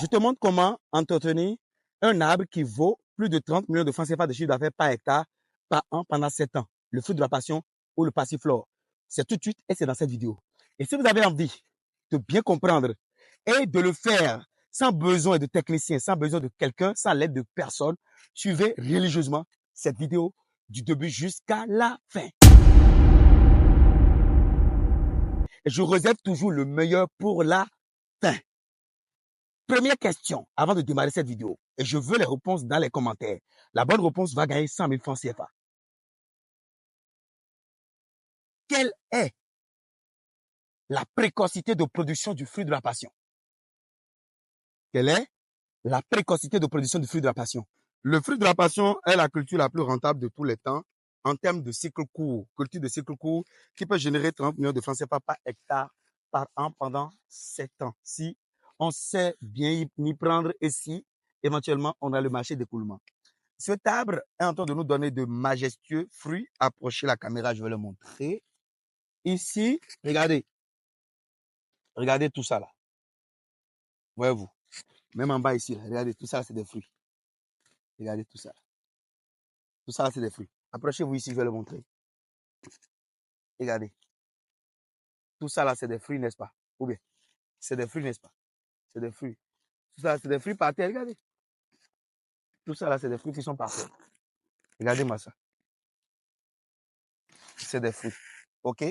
Je te montre comment entretenir un arbre qui vaut plus de 30 millions de francs CFA de chiffre d'affaires par hectare par an pendant 7 ans. Le fruit de la passion ou le passiflore. C'est tout de suite et c'est dans cette vidéo. Et si vous avez envie de bien comprendre et de le faire sans besoin de technicien, sans besoin de quelqu'un, sans l'aide de personne, suivez religieusement cette vidéo du début jusqu'à la fin. Et je réserve toujours le meilleur pour la fin. Première question, avant de démarrer cette vidéo, et je veux les réponses dans les commentaires. La bonne réponse va gagner 100 000 francs CFA. Quelle est la précocité de production du fruit de la passion? Quelle est la précocité de production du fruit de la passion? Le fruit de la passion est la culture la plus rentable de tous les temps en termes de cycle court. Culture de cycle court qui peut générer 30 millions de francs CFA par hectare par an pendant 7 ans. Si on sait bien y prendre et si éventuellement on a le marché d'écoulement. Cet arbre est en train de nous donner de majestueux fruits. Approchez la caméra, je vais le montrer. Ici, regardez. Regardez tout ça là. Voyez-vous. Même en bas ici, là, regardez, tout ça c'est des fruits. Regardez tout ça. Tout ça c'est des fruits. Approchez-vous ici, je vais le montrer. Regardez. Tout ça là c'est des fruits, n'est-ce pas? Ou bien, c'est des fruits, n'est-ce pas? C'est des fruits. Tout ça c'est des fruits par terre, regardez. Tout ça là c'est des fruits qui sont par terre. Regardez-moi ça. C'est des fruits. OK?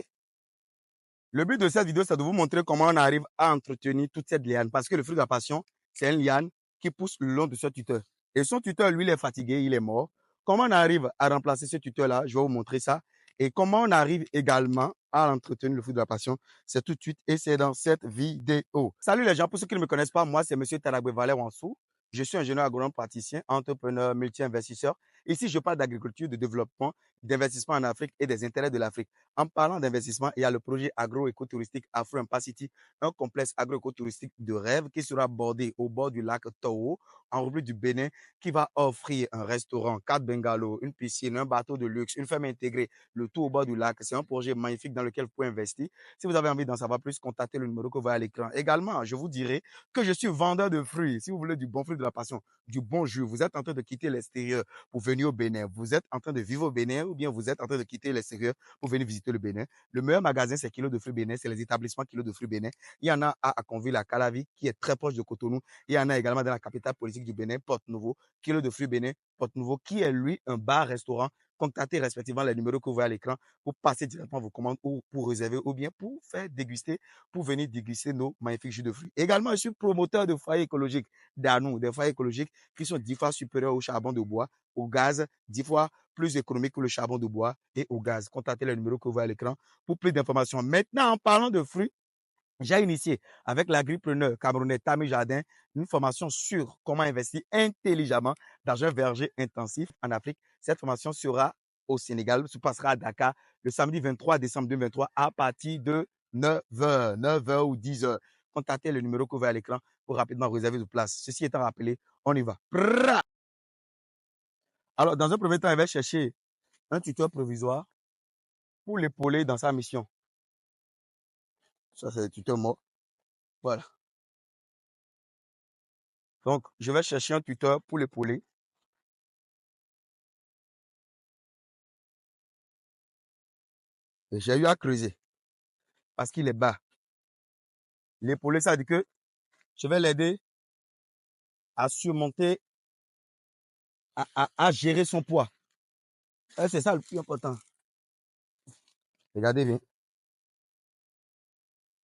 Le but de cette vidéo, c'est de vous montrer comment on arrive à entretenir toute cette liane. Parce que le fruit de la passion, c'est une liane qui pousse le long de ce tuteur. Et son tuteur, lui, il est fatigué, il est mort. Comment on arrive à remplacer ce tuteur-là? Je vais vous montrer ça. Et comment on arrive également à entretenir le fruit de la passion? C'est tout de suite et c'est dans cette vidéo. Salut les gens, pour ceux qui ne me connaissent pas, moi, c'est Monsieur Taragbe Valère Wansou. Je suis ingénieur agronome praticien, entrepreneur, multi-investisseur. Ici, je parle d'agriculture, de développement, d'investissement en Afrique et des intérêts de l'Afrique. En parlant d'investissement, il y a le projet agro-écotouristique Afro City, un complexe agro-écotouristique de rêve qui sera bordé au bord du lac Toho, en République du Bénin, qui va offrir un restaurant, 4 bungalows, une piscine, un bateau de luxe, une ferme intégrée, le tout au bord du lac. C'est un projet magnifique dans lequel vous pouvez investir. Si vous avez envie d'en savoir plus, contactez le numéro que vous voyez à l'écran. Également, je vous dirai que je suis vendeur de fruits. Si vous voulez du bon fruit de la passion, du bon jus, vous êtes en train de quitter l'extérieur pour venir au Bénin, vous êtes en train de vivre au Bénin ou bien vous êtes en train de quitter l'extérieur pour venir visiter le Bénin. Le meilleur magasin, c'est Kilo de Fruits Bénin, c'est les établissements Kilo de Fruits Bénin. Il y en a à Akonville, à Calavi, qui est très proche de Cotonou. Il y en a également dans la capitale politique du Bénin, Porte-Nouveau, Kilo de Fruits Bénin, Porte-Nouveau, qui est lui un bar-restaurant. Contactez respectivement les numéros que vous voyez à l'écran pour passer directement vos commandes ou pour réserver ou bien pour faire déguster, pour venir déguster nos magnifiques jus de fruits. Également, je suis promoteur de foyers écologiques d'Anou, des foyers écologiques qui sont 10 fois supérieurs au charbon de bois, au gaz, 10 fois plus économique que le charbon de bois et au gaz. Contactez le numéro que vous voyez à l'écran pour plus d'informations. Maintenant, en parlant de fruits, j'ai initié avec l'agripreneur camerounais Tami Jardin une formation sur comment investir intelligemment dans un verger intensif en Afrique. Cette formation sera au Sénégal, se passera à Dakar le samedi 23 décembre 2023 à partir de 9h ou 10h. Contactez le numéro que vous voyez à l'écran pour rapidement réserver de place. Ceci étant rappelé, on y va. Alors, dans un premier temps, il va chercher un tuteur provisoire pour l'épauler dans sa mission. Ça, c'est le tuteur mort. Voilà. Donc, je vais chercher un tuteur pour l'épauler. Et j'ai eu à creuser parce qu'il est bas. L'épauler, ça veut dire que je vais l'aider à surmonter, à gérer son poids. C'est ça le plus important. Regardez bien.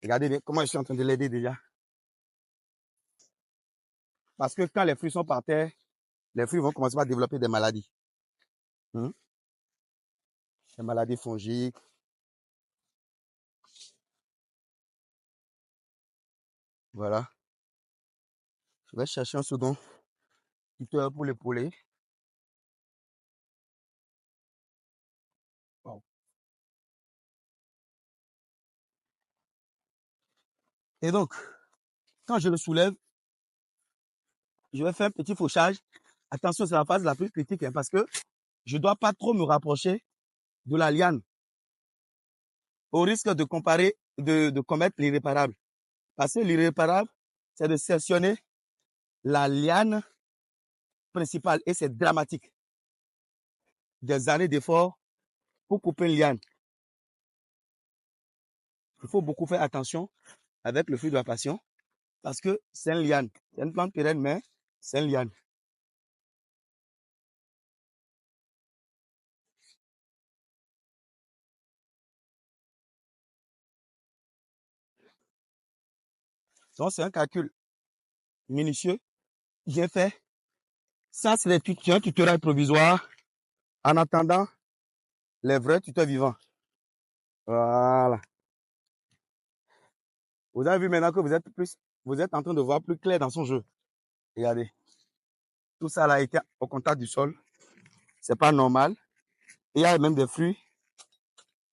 Regardez bien comment je suis en train de l'aider déjà. Parce que quand les fruits sont par terre, les fruits vont commencer à développer des maladies. Des maladies fongiques. Voilà. Je vais chercher un second tuteur pour l'épauler. Wow. Et donc, quand je le soulève, je vais faire un petit fauchage. Attention, c'est la phase la plus critique parce que je ne dois pas trop me rapprocher de la liane au risque de commettre l'irréparable. Parce que l'irréparable, c'est de sectionner la liane principale, et c'est dramatique. Des années d'efforts pour couper une liane. Il faut beaucoup faire attention avec le fruit de la passion parce que c'est une liane. C'est une plante pérenne, mais c'est une liane. Donc, c'est un calcul minutieux, bien fait. Ça, c'est un tutoriel provisoire en attendant les vrais tuteurs vivants. Voilà. Vous avez vu maintenant que vous êtes en train de voir plus clair dans son jeu. Regardez. Tout ça là a été au contact du sol. C'est pas normal. Il y a même des fruits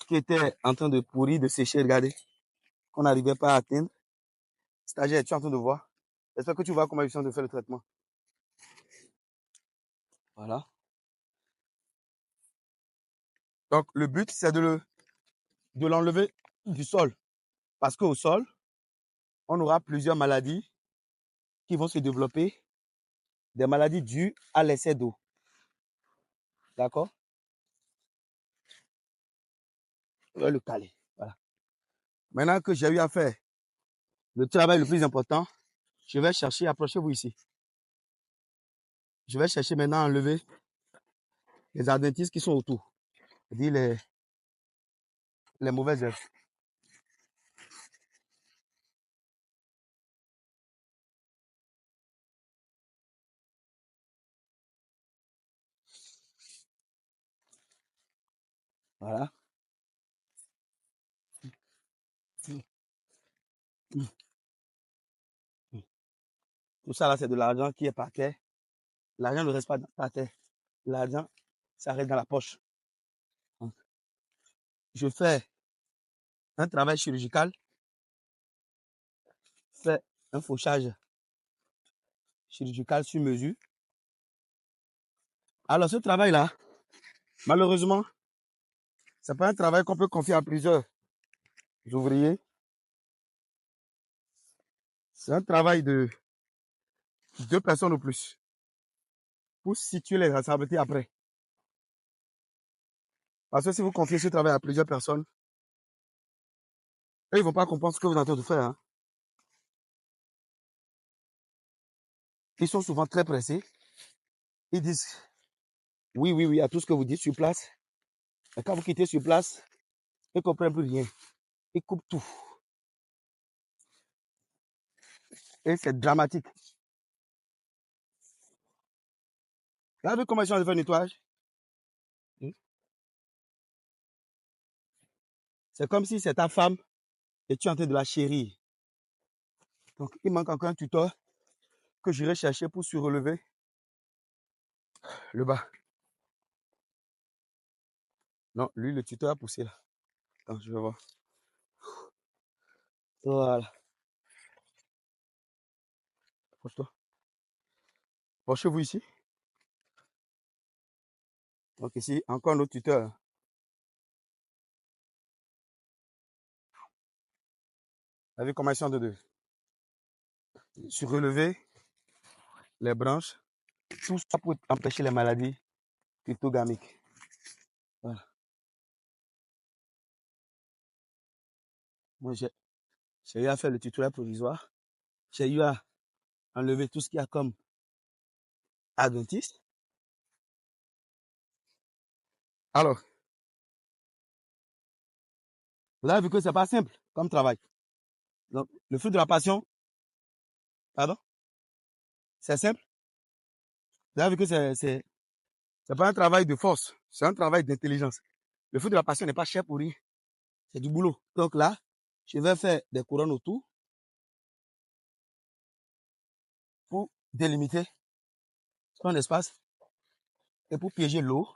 qui étaient en train de pourrir, de sécher. Regardez. Qu'on n'arrivait pas à atteindre. Stagiaire, tu es en train de voir. J'espère que tu vois comment ils sont de faire le traitement. Voilà. Donc, le but, c'est de l'enlever du sol. Parce qu'au sol, on aura plusieurs maladies qui vont se développer. Des maladies dues à l'excès d'eau. D'accord? On va le caler. Voilà. Maintenant que j'ai eu à faire le travail le plus important, je vais chercher, approchez-vous ici. Je vais chercher maintenant à enlever les adventices qui sont autour. C'est-à-dire les mauvaises herbes. Voilà. Tout ça là, c'est de l'argent qui est par terre. L'argent ne reste pas par terre. L'argent, ça reste dans la poche. Je fais un travail chirurgical, fais un fauchage chirurgical sur mesure. Alors, ce travail-là, malheureusement, c'est pas un travail qu'on peut confier à plusieurs ouvriers. C'est un travail de 2 personnes ou plus pour situer les responsabilités après. Parce que si vous confiez ce travail à plusieurs personnes, eux, ils vont pas comprendre ce que vous êtes en train de faire. Hein. Ils sont souvent très pressés. Ils disent oui, oui, oui à tout ce que vous dites sur place. Et quand vous quittez sur place, ils ne comprennent plus rien. Ils coupent tout. Et c'est dramatique. Vous avez vu comment ils sont en train de faire le nettoyage? C'est comme si c'est ta femme et tu es en train de la chérir. Donc, il manque encore un tuteur que j'irai chercher pour surrelever le bas. Non, lui, le tuteur a poussé là. Attends, je vais voir. Voilà. Approche-toi. Approchez-vous ici. Donc ici, encore un autre tuteur. Vous avez vu comment ils sont en train de surrelever les branches. Tout ça pour empêcher les maladies cryptogamiques. Voilà. Moi, j'ai eu à faire le tutoriel provisoire. J'ai eu à enlever tout ce qu'il y a comme adventiste. Alors, vous avez vu que c'est pas simple comme travail. Donc, le fruit de la passion, pardon, c'est simple. Vous avez vu que c'est pas un travail de force, c'est un travail d'intelligence. Le fruit de la passion n'est pas cher pour rien. C'est du boulot. Donc là, je vais faire des couronnes autour pour délimiter son espace et pour piéger l'eau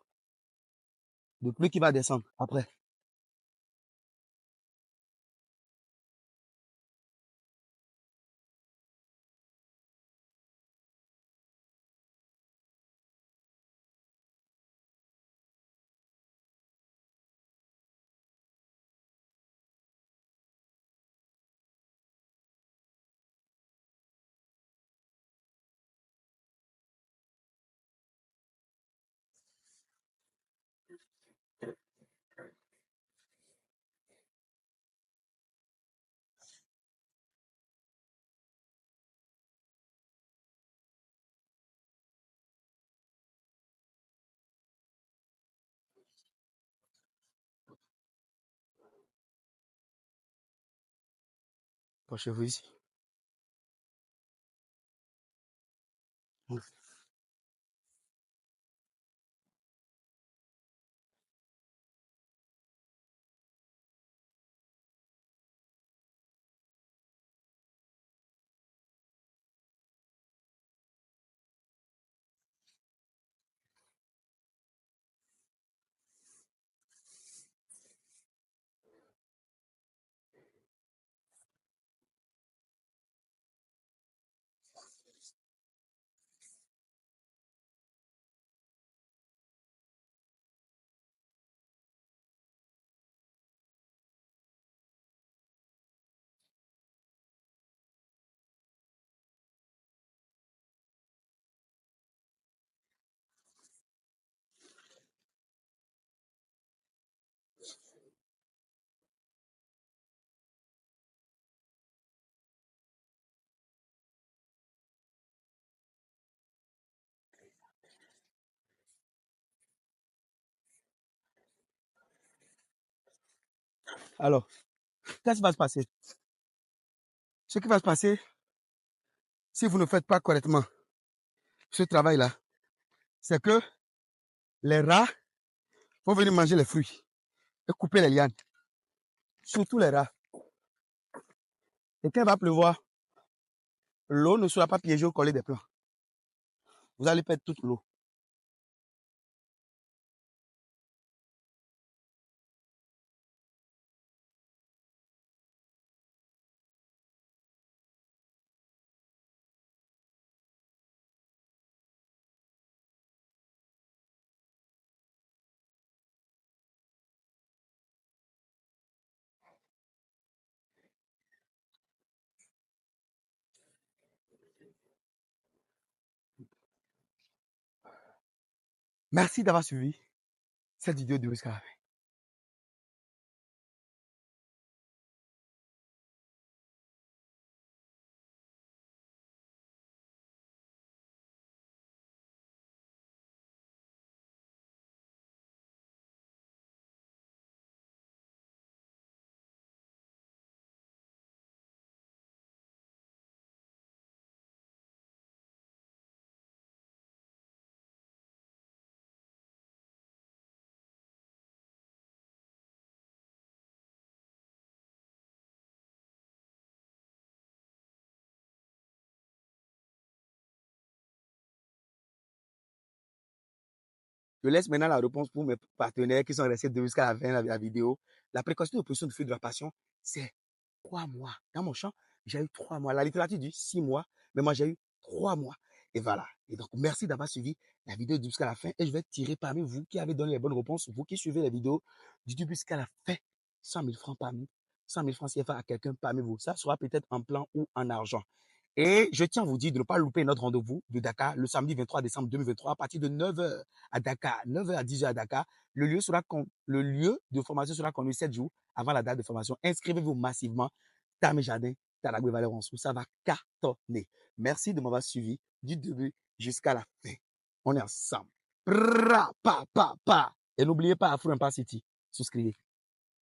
de pluie qui va descendre après. Approchez-vous ici. Alors, qu'est-ce qui va se passer? Ce qui va se passer, si vous ne faites pas correctement ce travail-là, c'est que les rats vont venir manger les fruits et couper les lianes. Surtout les rats. Et quand il va pleuvoir, l'eau ne sera pas piégée au collet des plants. Vous allez perdre toute l'eau. Merci d'avoir suivi cette vidéo de jusqu'à la fin. Je laisse maintenant la réponse pour mes partenaires qui sont restés jusqu'à la fin de la vidéo. La précaution de position de feu de la passion, c'est 3 mois. Dans mon champ, j'ai eu 3 mois. La littérature dit 6 mois, mais moi, j'ai eu 3 mois. Et voilà. Et donc, merci d'avoir suivi la vidéo jusqu'à la fin. Et je vais tirer parmi vous qui avez donné les bonnes réponses, vous qui suivez la vidéo du début jusqu'à la fin, 100 000 francs parmi 100 000 francs CFA à quelqu'un parmi vous. Ça sera peut-être en plan ou en argent. Et je tiens à vous dire de ne pas louper notre rendez-vous de Dakar le samedi 23 décembre 2023 à partir de 9h à Dakar, 9h à 10h à Dakar. Le lieu de formation sera connu 7 jours avant la date de formation. Inscrivez-vous massivement. Tamé Jardin, Taragoué Valère-Onsou, ça va cartonner. Merci de m'avoir suivi du début jusqu'à la fin. On est ensemble. Pa, pa, pa. Et n'oubliez pas Afro Empire City. Souscrivez.